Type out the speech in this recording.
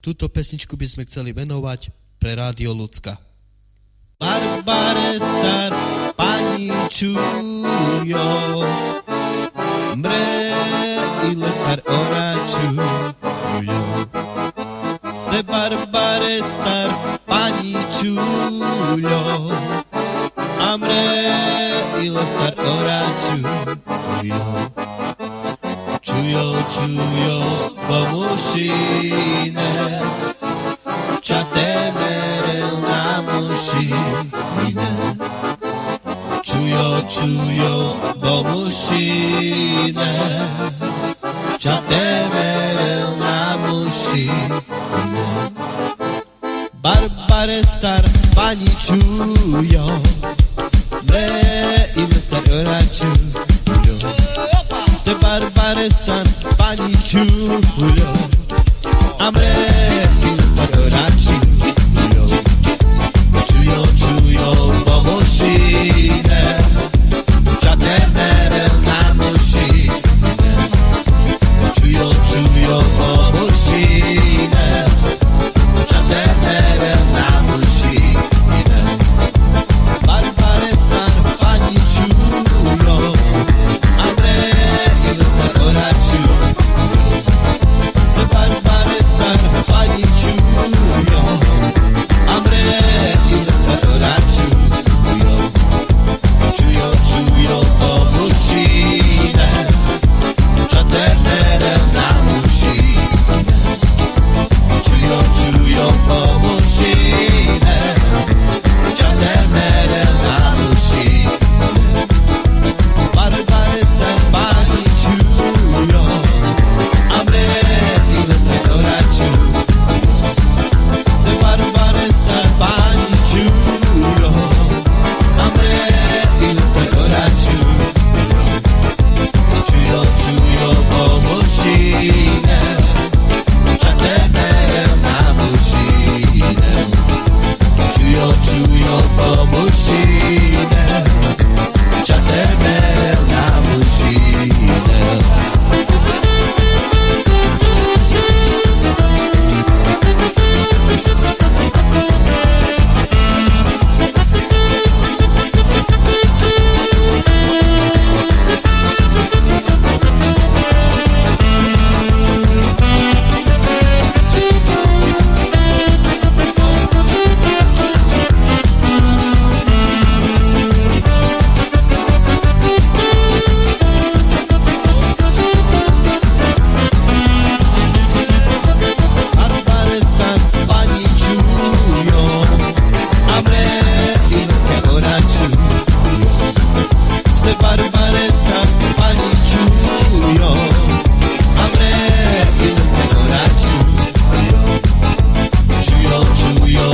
Túto pesničku by sme chceli venovať pre Rádio Ľudská. Barbare star pani čujo, mre ile star ona čujo. Se barbare star pani čujo, a mre ile star ona čujo. Čujo, čujo, pomušine, ča temerel na mušine. Čujo, čujo, pomušine, ča temerel na mušine. Barbare star pani čujo, mre ile star ona čujo. Se barbare stan pani čujo, a mre ile star ona čujo. Čujo, čujo, pomušine, ča temerel na mušine. Čujo, čujo, pomušine, ča temerel na mušine. Barbare stan pani čujo, a mre ile star ona čujo. Se barbare stan pani čujo, a mre ile star ona čujo. Čujo, čujo, pomušine, ča temerel na mušine. Čujo, čujo, pomušine, ča temerel na mušine. Barbare stan pani čujo, a mre ile star ona čujo. Se barbare stan pani čujo, a mre ile star ona čujo. Čujo, čujo, pomušine, ča temerel na mušine. Čujo, čujo, pomušine, ča temerel na mušine. Barbare stan pani čujo, a mre ile star ona čujo. Se barbare stan pani čujo, a mre ile star ona čujo. Čujo, čujo,